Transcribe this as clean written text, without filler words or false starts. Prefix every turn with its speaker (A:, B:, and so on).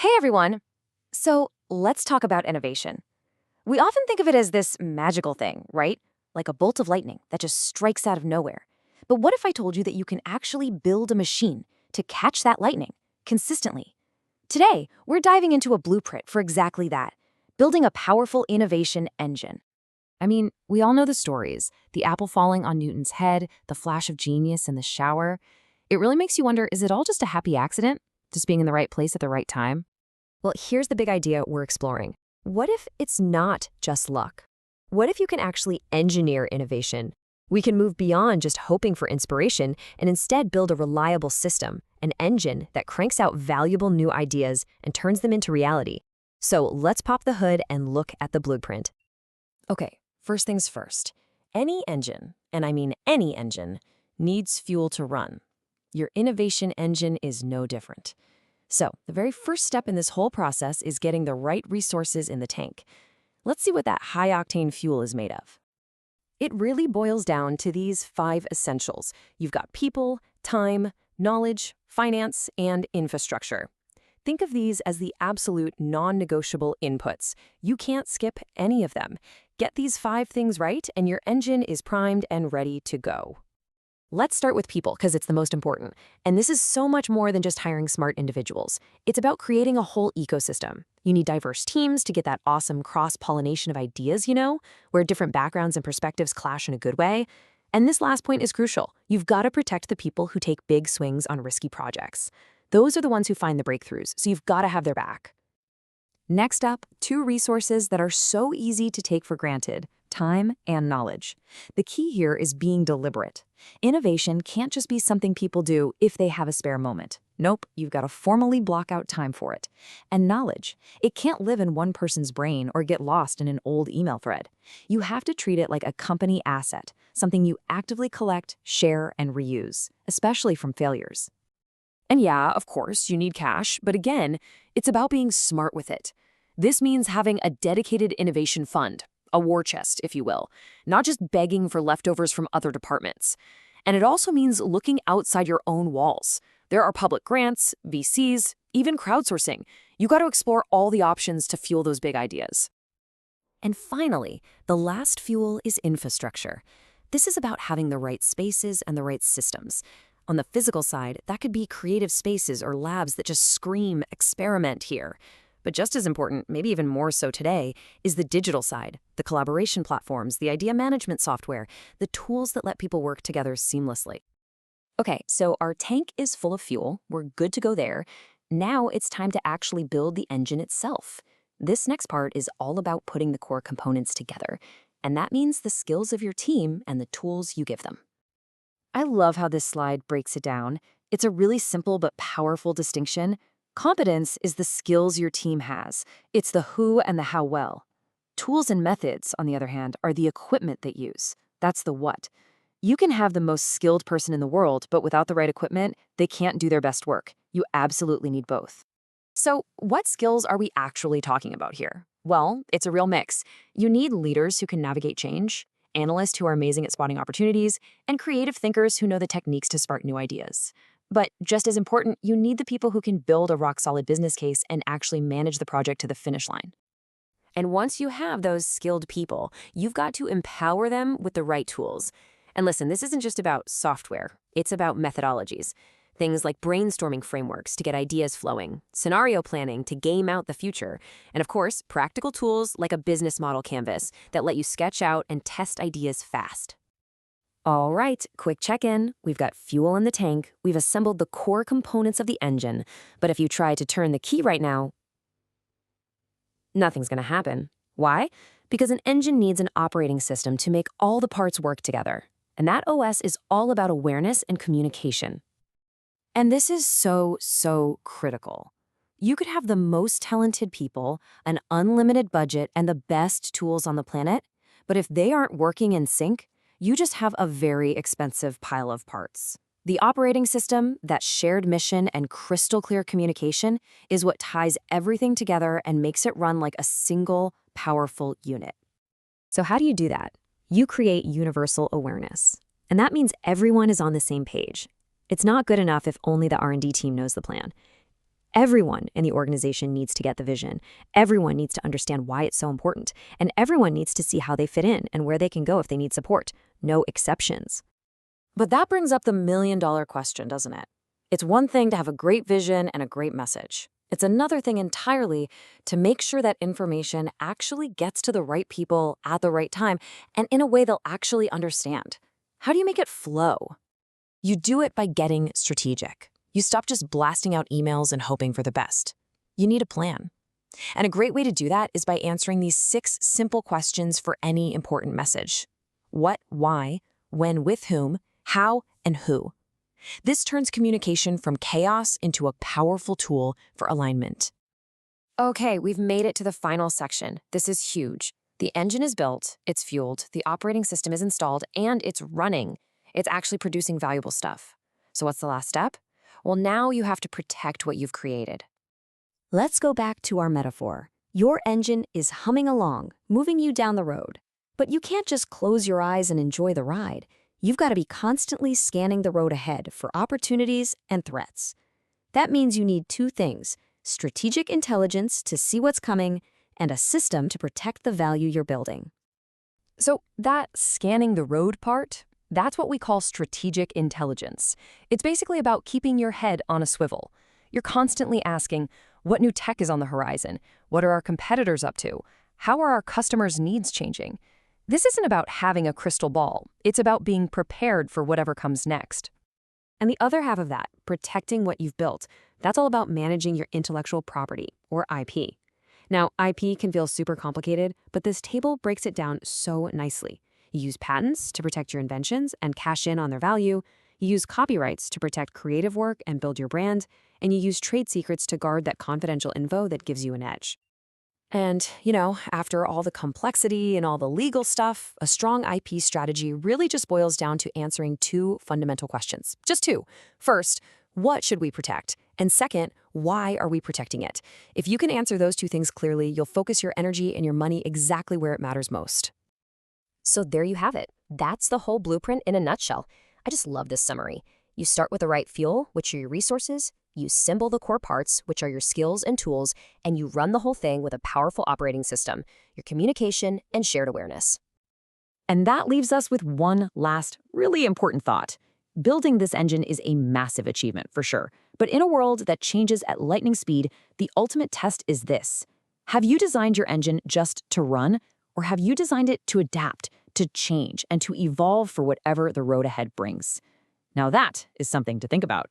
A: Hey everyone! So let's talk about innovation. We often think of it as this magical thing, right? Like a bolt of lightning that just strikes out of nowhere. But what if I told you that you can actually build a machine to catch that lightning consistently? Today, we're diving into a blueprint for exactly that, building a powerful innovation engine. I mean, we all know the stories, the apple falling on Newton's head, the flash of genius in the shower. It really makes you wonder, is it all just a happy accident? Just being in the right place at the right time?
B: Well, here's the big idea we're exploring. What if it's not just luck? What if you can actually engineer innovation? We can move beyond just hoping for inspiration and instead build a reliable system, an engine that cranks out valuable new ideas and turns them into reality. So let's pop the hood and look at the blueprint.
A: Okay, first things first. Any engine, and I mean any engine, needs fuel to run. Your innovation engine is no different. So, the very first step in this whole process is getting the right resources in the tank. Let's see what that high-octane fuel is made of. It really boils down to these 5 essentials. You've got people, time, knowledge, finance, and infrastructure. Think of these as the absolute non-negotiable inputs. You can't skip any of them. Get these 5 things right, and your engine is primed and ready to go. Let's start with people, because it's the most important. And this is so much more than just hiring smart individuals. It's about creating a whole ecosystem. You need diverse teams to get that awesome cross-pollination of ideas, where different backgrounds and perspectives clash in a good way. And this last point is crucial. You've got to protect the people who take big swings on risky projects. Those are the ones who find the breakthroughs, so you've got to have their back. Next up, 2 resources that are so easy to take for granted: time and knowledge. The key here is being deliberate. Innovation can't just be something people do if they have a spare moment. Nope, you've got to formally block out time for it. And knowledge, it can't live in one person's brain or get lost in an old email thread. You have to treat it like a company asset, something you actively collect, share, and reuse, especially from failures. And yeah, of course, you need cash, but again, it's about being smart with it. This means having a dedicated innovation fund, a war chest, if you will, not just begging for leftovers from other departments. And it also means looking outside your own walls. There are public grants, VCs, even crowdsourcing. You got to explore all the options to fuel those big ideas. And finally, the last fuel is infrastructure. This is about having the right spaces and the right systems. On the physical side, that could be creative spaces or labs that just scream, experiment here. But just as important, maybe even more so today, is the digital side, the collaboration platforms, the idea management software, the tools that let people work together seamlessly. Okay, so our tank is full of fuel. We're good to go there. Now it's time to actually build the engine itself. This next part is all about putting the core components together, and that means the skills of your team and the tools you give them. I love how this slide breaks it down. It's a really simple but powerful distinction. Competence is the skills your team has. It's the who and the how well. Tools and methods, on the other hand, are the equipment they use. That's the what. You can have the most skilled person in the world, but without the right equipment, they can't do their best work. You absolutely need both. So, what skills are we actually talking about here? Well, it's a real mix. You need leaders who can navigate change, analysts who are amazing at spotting opportunities, and creative thinkers who know the techniques to spark new ideas. But just as important, you need the people who can build a rock-solid business case and actually manage the project to the finish line. And once you have those skilled people, you've got to empower them with the right tools. And listen, this isn't just about software. It's about methodologies. Things like brainstorming frameworks to get ideas flowing, scenario planning to game out the future, and of course, practical tools like a business model canvas that let you sketch out and test ideas fast. All right, quick check-in. We've got fuel in the tank. We've assembled the core components of the engine. But if you try to turn the key right now, nothing's going to happen. Why? Because an engine needs an operating system to make all the parts work together. And that OS is all about awareness and communication. And this is so critical. You could have the most talented people, an unlimited budget, and the best tools on the planet, but if they aren't working in sync, you just have a very expensive pile of parts. The operating system, that shared mission and crystal clear communication, is what ties everything together and makes it run like a single, powerful unit. So how do you do that? You create universal awareness. And that means everyone is on the same page. It's not good enough if only the R&D team knows the plan.
B: Everyone in the organization needs to get the vision. Everyone needs to understand why it's so important. And everyone needs to see how they fit in and where they can go if they need support. No exceptions.
A: But that brings up the million-dollar question, doesn't it? It's one thing to have a great vision and a great message. It's another thing entirely to make sure that information actually gets to the right people at the right time and in a way they'll actually understand. How do you make it flow? You do it by getting strategic. You stop just blasting out emails and hoping for the best. You need a plan. And a great way to do that is by answering these 6 simple questions for any important message. What, why, when, with whom, how, and who. This turns communication from chaos into a powerful tool for alignment. Okay, we've made it to the final section. This is huge. The engine is built, it's fueled, the operating system is installed, and it's running. It's actually producing valuable stuff. So what's the last step? Well, now you have to protect what you've created.
B: Let's go back to our metaphor. Your engine is humming along, moving you down the road. But you can't just close your eyes and enjoy the ride. You've got to be constantly scanning the road ahead for opportunities and threats. That means you need 2 things: strategic intelligence to see what's coming, and a system to protect the value you're building.
A: So that scanning the road part, that's what we call strategic intelligence. It's basically about keeping your head on a swivel. You're constantly asking, what new tech is on the horizon? What are our competitors up to? How are our customers' needs changing? This isn't about having a crystal ball. It's about being prepared for whatever comes next. And the other half of that, protecting what you've built, that's all about managing your intellectual property, or IP. Now, IP can feel super complicated, but this table breaks it down so nicely. You use patents to protect your inventions and cash in on their value. You use copyrights to protect creative work and build your brand. And you use trade secrets to guard that confidential info that gives you an edge. And, after all the complexity and all the legal stuff, a strong IP strategy really just boils down to answering 2 fundamental questions. Just 2. First, what should we protect? And second, why are we protecting it? If you can answer those 2 things clearly, you'll focus your energy and your money exactly where it matters most.
B: So there you have it. That's the whole blueprint in a nutshell. I just love this summary. You start with the right fuel, which are your resources. You assemble the core parts, which are your skills and tools, and you run the whole thing with a powerful operating system, your communication and shared awareness.
A: And that leaves us with one last really important thought. Building this engine is a massive achievement, for sure. But in a world that changes at lightning speed, the ultimate test is this. Have you designed your engine just to run, or have you designed it to adapt, to change, and to evolve for whatever the road ahead brings? Now that is something to think about.